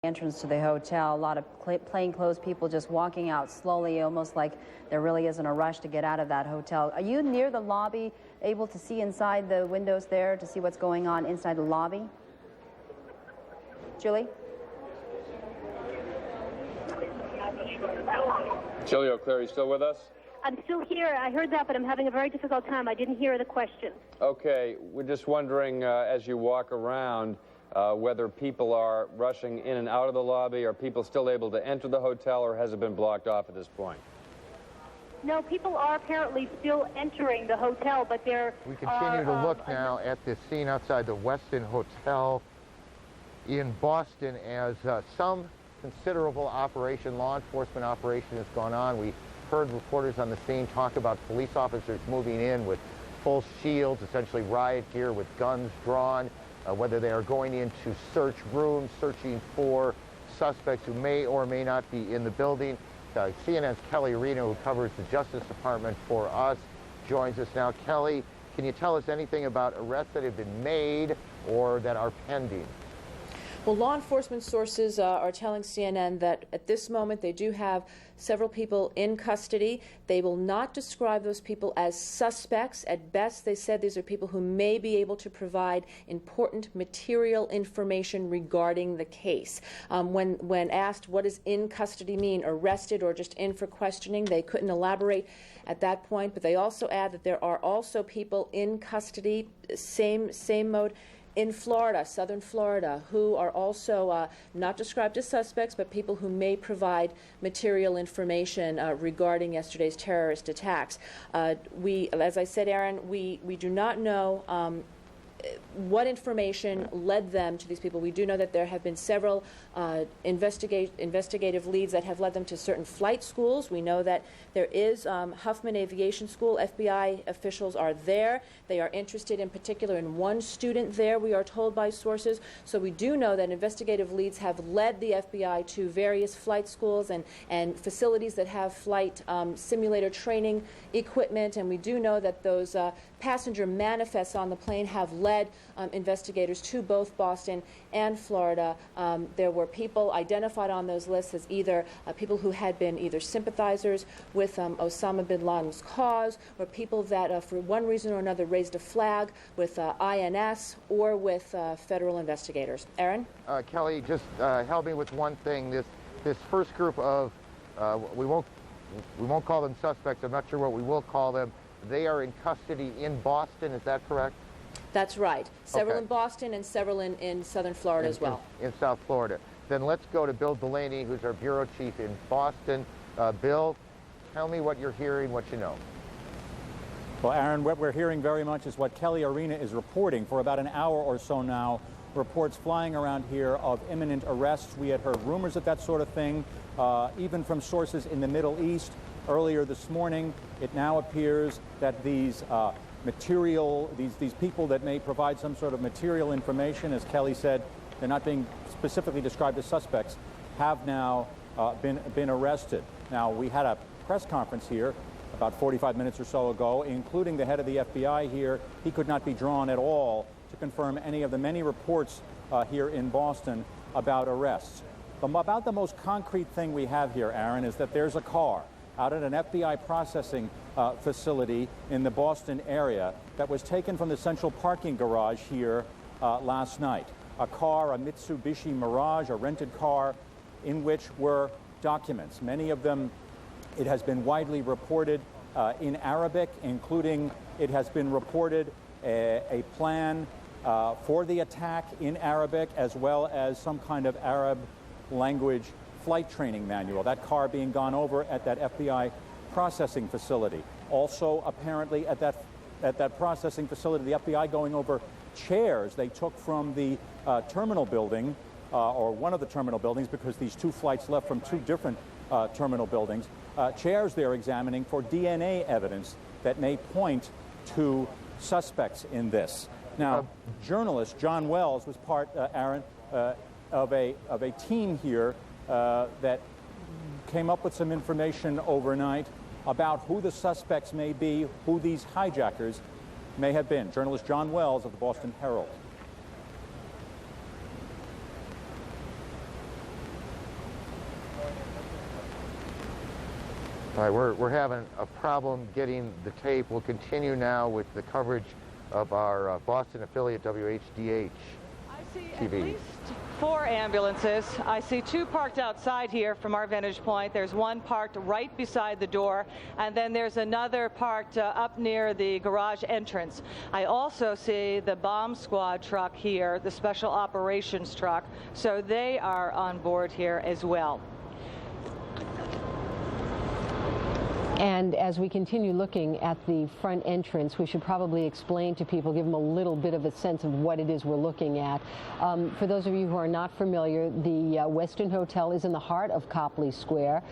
Entrance to the hotel, a lot of plainclothes people just walking out slowly, almost like there really isn't a rush to get out of that hotel. Are you near the lobby, able to see inside the windows there to see what's going on inside the lobby? Julie? Julie O'Clear, you still with us? I'm still here. I heard that, but I'm having a very difficult time. I didn't hear the question. Okay, we're just wondering, as you walk around, whether people are rushing in and out of the lobby, are people still able to enter the hotel, or has it been blocked off at this point? No, people are apparently still entering the hotel, but they're... We continue to look now at this scene outside the Westin Hotel in Boston as some considerable law enforcement operation has gone on. We heard reporters on the scene talk about police officers moving in with full shields, essentially riot gear with guns drawn. Whether they are going in to search rooms, searching for suspects who may or may not be in the building. CNN's Kelly Arena, who covers the Justice Department for us, joins us now. Kelly, can you tell us anything about arrests that have been made or that are pending? Well, law enforcement sources are telling CNN that at this moment they do have several people in custody. They will not describe those people as suspects. At best, they said these are people who may be able to provide important material information regarding the case. When asked what does in custody mean, arrested or just in for questioning, they couldn't elaborate at that point. But they also add that there are also people in custody, same mode, in Florida, southern Florida, who are also not described as suspects, but people who may provide material information regarding yesterday's terrorist attacks. As I said, Aaron, we do not know what information led them to these people. We do know that there have been several investigative leads that have led them to certain flight schools. We know that there is Huffman Aviation School. FBI officials are there. They are interested in particular in one student there, we are told by sources. So we do know that investigative leads have led the FBI to various flight schools and facilities that have flight simulator training equipment. And we do know that those passenger manifests on the plane have led investigators to both Boston and Florida. There were people identified on those lists as either people who had been either sympathizers with Osama bin Laden's cause, or people that for one reason or another raised a flag with INS or with federal investigators. Aaron? Kelly, just help me with one thing. This first group of, we won't call them suspects, I'm not sure what we will call them. They are in custody in Boston, is that correct? That's right. Several Okay. in Boston and several in southern Florida as well. In South Florida. Then let's go to Bill Delaney, who's our bureau chief in Boston. Bill, tell me what you're hearing, what you know. Well, Aaron, what we're hearing very much is what Kelly Arena is reporting for about an hour or so now. Reports flying around here of imminent arrests. We had heard rumors of that sort of thing, even from sources in the Middle East. Earlier this morning, it now appears that these these people that may provide some sort of material information, as Kelly said, they're not being specifically described as suspects, have now been arrested. Now, we had a press conference here about 45 minutes or so ago, including the head of the FBI here. He could not be drawn at all to confirm any of the many reports here in Boston about arrests. About the most concrete thing we have here, Aaron, is that there's a car out at an FBI processing facility in the Boston area that was taken from the central parking garage here last night. A car, a Mitsubishi Mirage, a rented car, in which were documents. Many of them, it has been widely reported in Arabic, including it has been reported a plan for the attack in Arabic, as well as some kind of Arab language flight training manual. That car being gone over at that FBI processing facility. Also, apparently, at that processing facility, the FBI going over chairs they took from the terminal building, or one of the terminal buildings, because these two flights left from two different terminal buildings. Chairs they're examining for DNA evidence that may point to suspects in this. Now, journalist John Wells was part, Aaron, of a team here that came up with some information overnight about who the suspects may be, who these hijackers may have been. Journalist John Wells of the Boston Herald. All right, we're having a problem getting the tape. We'll continue now with the coverage of our Boston affiliate WHDH I see TV. at least 4 ambulances. I see 2 parked outside here from our vantage point. There's one parked right beside the door, and then there's another parked up near the garage entrance. I also see the bomb squad truck here, the special operations truck, so they are on board here as well. And as we continue looking at the front entrance, we should probably explain to people, give them a little bit of a sense of what it is we're looking at. For those of you who are not familiar, the Westin Hotel is in the heart of Copley Square.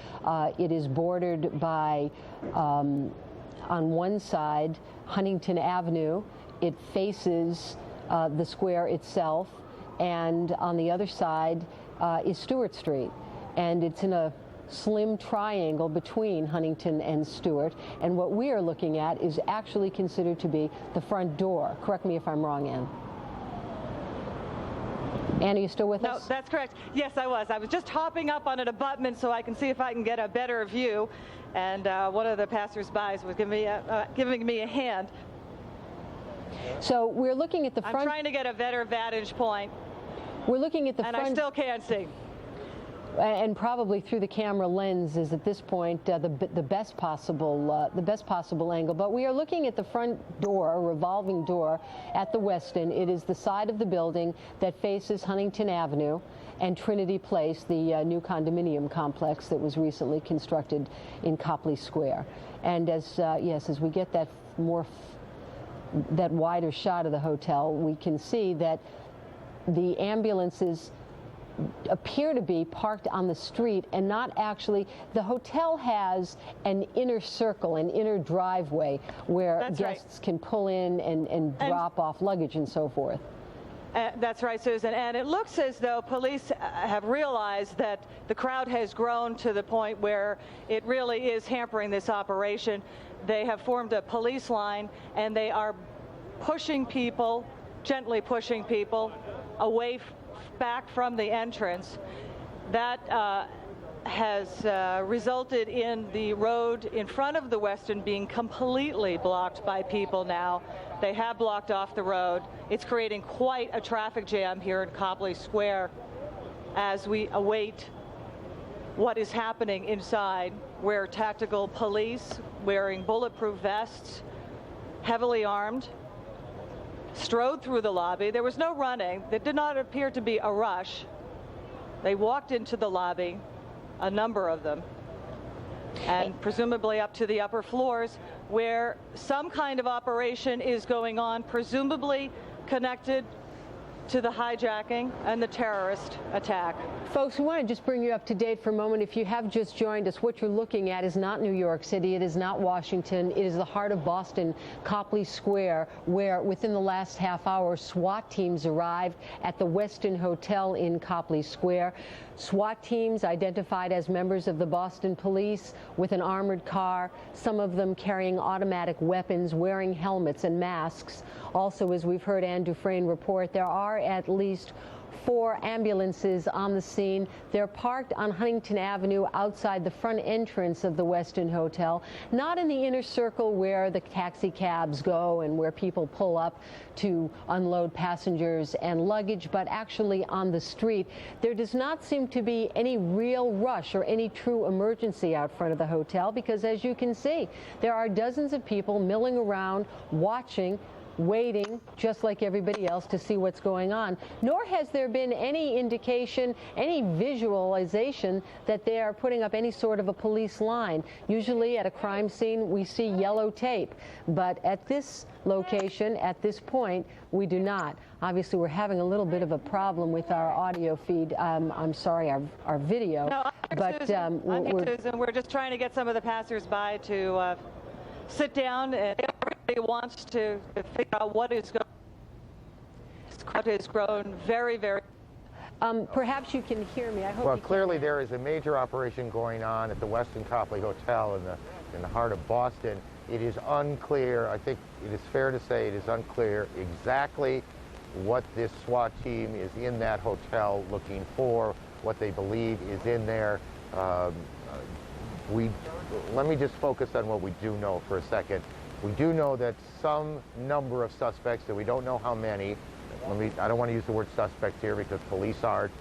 It is bordered by, on one side, Huntington Avenue. It faces the square itself, and on the other side is Stewart Street. And it's in a slim triangle between Huntington and Stewart, and what we are looking at is actually considered to be the front door. Correct me if I'm wrong, Ann. Ann, are you still with us? No, that's correct. Yes, I was. I was just hopping up on an abutment so I can see if I can get a better view, and one of the passers-by was giving me a hand. So we're looking at the front. I'm trying to get a better vantage point. We're looking at the and front. And I still can't see. And probably through the camera lens is at this point the best possible angle. But we are looking at the front door, a revolving door at the Westin. It is the side of the building that faces Huntington Avenue and Trinity Place, the new condominium complex that was recently constructed in Copley Square. And as as we get that that wider shot of the hotel, we can see that the ambulances appear to be parked on the street and not actually. The hotel has an inner circle, an inner driveway where That's guests can pull in and drop off luggage and so forth. That's right, Susan. And it looks as though police have realized that the crowd has grown to the point where it really is hampering this operation. They have formed a police line, and they are pushing people, gently pushing people away back from the entrance. That has resulted in the road in front of the Westin being completely blocked by people now. They have blocked off the road. It's creating quite a traffic jam here in Copley Square as we await what is happening inside, where tactical police wearing bulletproof vests, heavily armed, strode through the lobby. There was no running. There did not appear to be a rush. They walked into the lobby, a number of them, and presumably up to the upper floors where some kind of operation is going on, presumably connected to the hijacking and the terrorist attack. Folks, we want to just bring you up to date for a moment. If you have just joined us, what you're looking at is not New York City. It is not Washington. It is the heart of Boston, Copley Square, where within the last half hour, SWAT teams arrived at the Westin Hotel in Copley Square. SWAT teams identified as members of the Boston Police with an armored car, some of them carrying automatic weapons, wearing helmets and masks. Also, as we've heard Ann Dufresne report, there are at least 4 ambulances on the scene. They're parked on Huntington Avenue outside the front entrance of the Westin Hotel, not in the inner circle where the taxi cabs go and where people pull up to unload passengers and luggage, but actually on the street. There does not seem to be any real rush or any true emergency out front of the hotel because, as you can see, there are dozens of people milling around, watching, waiting, just like everybody else, to see what's going on. Nor has there been any indication, any visualization that they are putting up any sort of a police line. Usually at a crime scene, we see yellow tape. But at this location, at this point, we do not. Obviously, we're having a little bit of a problem with our audio feed. I'm sorry, our video. No, but Susan, we're just trying to get some of the passers-by to sit down, and everybody wants to figure out what is going on. This crowd has grown very, very. Perhaps you can hear me. I hope. Well, clearly there is a major operation going on at the Westin Copley Hotel in the heart of Boston. It is unclear. I think it is fair to say it is unclear exactly what this SWAT team is in that hotel looking for, what they believe is in there. Let me just focus on what we do know for a second. We do know that some number of suspects, that we don't know how many, I don't want to use the word suspects here because police aren't,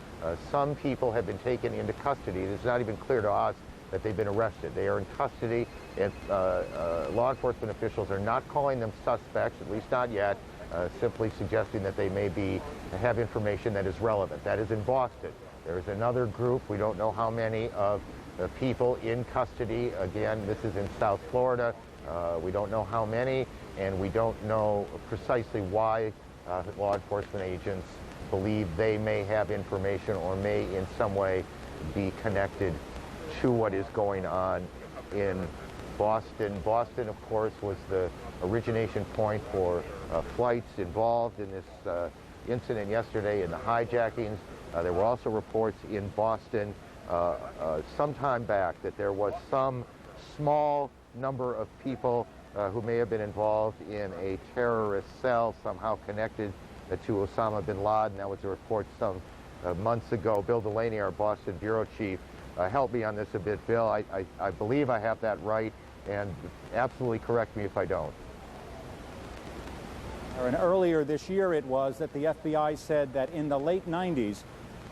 some people have been taken into custody. It's not even clear to us that they've been arrested. They are in custody, and law enforcement officials are not calling them suspects, at least not yet, simply suggesting that they may have information that is relevant. That is in Boston. There's another group, we don't know how many, of people in custody. Again, this is in South Florida. We don't know how many, and we don't know precisely why law enforcement agents believe they may have information or may in some way be connected to what is going on in Boston. Boston, of course, was the origination point for flights involved in this incident yesterday in the hijackings. There were also reports in Boston some time back that there was some small number of people who may have been involved in a terrorist cell somehow connected to Osama bin Laden. That was a report some months ago. Bill Delaney, our Boston bureau chief, helped me on this a bit. Bill, I believe I have that right, and absolutely correct me if I don't. And earlier this year it was that the FBI said that in the late 90s,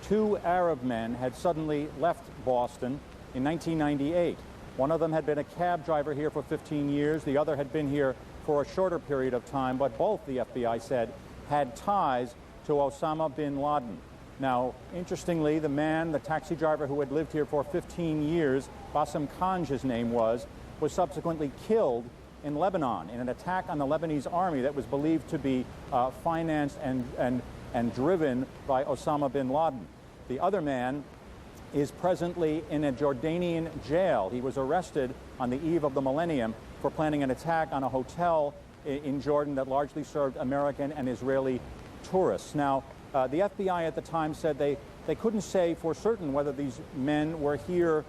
2 Arab men had suddenly left Boston in 1998. One of them had been a cab driver here for 15 years. The other had been here for a shorter period of time, but both, the FBI said, had ties to Osama bin Laden. Now, interestingly, the man, the taxi driver who had lived here for 15 years, Bassem Khanj his name was subsequently killed in Lebanon in an attack on the Lebanese army that was believed to be financed and driven by Osama bin Laden. The other man is presently in a Jordanian jail. He was arrested on the eve of the millennium for planning an attack on a hotel in Jordan that largely served American and Israeli tourists. Now, the FBI at the time said they couldn't say for certain whether these men were here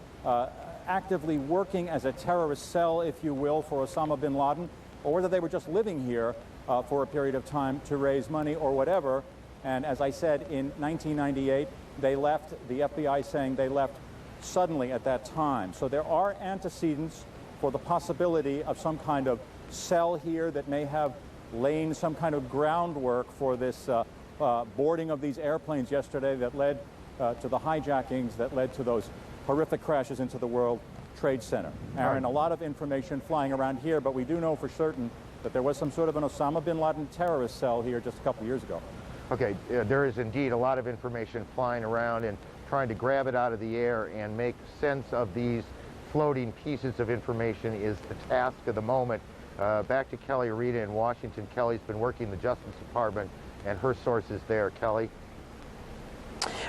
actively working as a terrorist cell, if you will, for Osama bin Laden, or whether they were just living here for a period of time to raise money or whatever. And as I said, in 1998, they left, the FBI saying they left suddenly at that time. So there are antecedents for the possibility of some kind of cell here that may have laid some kind of groundwork for this boarding of these airplanes yesterday that led to the hijackings, that led to those horrific crashes into the World Trade Center. Aaron, a lot of information flying around here, but we do know for certain that there was some sort of an Osama bin Laden terrorist cell here just a couple of years ago. Okay, there is indeed a lot of information flying around, and trying to grab it out of the air and make sense of these floating pieces of information is the task of the moment. Back to Kelly Arena in Washington. Kelly's been working the Justice Department and her sources there. Kelly?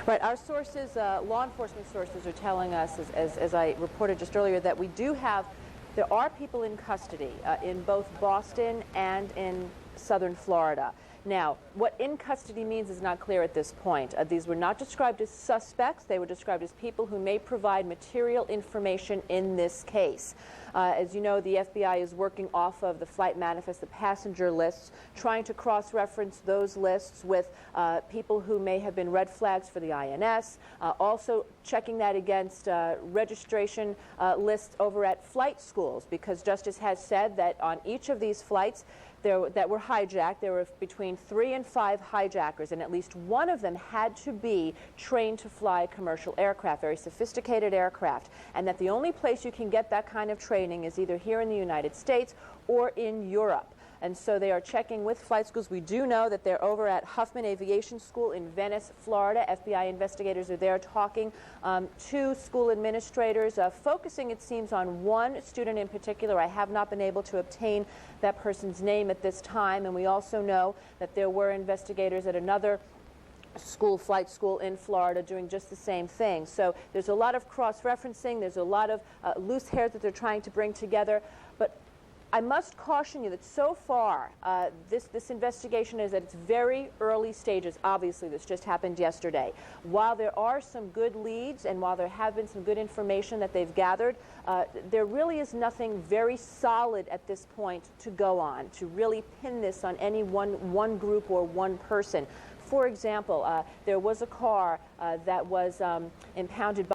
Right, our sources, law enforcement sources, are telling us, as I reported just earlier, that there are people in custody in both Boston and in southern Florida. Now, what in custody means is not clear at this point. These were not described as suspects. They were described as people who may provide material information in this case. As you know, the FBI is working off of the flight manifest, the passenger lists, trying to cross-reference those lists with people who may have been red flags for the INS, also checking that against registration lists over at flight schools, because Justice has said that on each of these flights that were hijacked, there were between 3 and 5 hijackers, and at least one of them had to be trained to fly commercial aircraft, very sophisticated aircraft, and that the only place you can get that kind of training is either here in the United States or in Europe. And so they are checking with flight schools. We do know that they're over at Huffman Aviation School in Venice, Florida. FBI investigators are there talking to school administrators, focusing, it seems, on one student in particular. I have not been able to obtain that person's name at this time. And we also know that there were investigators at another flight school in Florida doing just the same thing. So there's a lot of cross-referencing. There's a lot of loose hair that they're trying to bring together. But I must caution you that so far, this investigation is at its very early stages. Obviously, this just happened yesterday. While there are some good leads and while there have been some good information that they've gathered, there really is nothing very solid at this point to go on, to really pin this on any one group or one person. For example, there was a car that was impounded by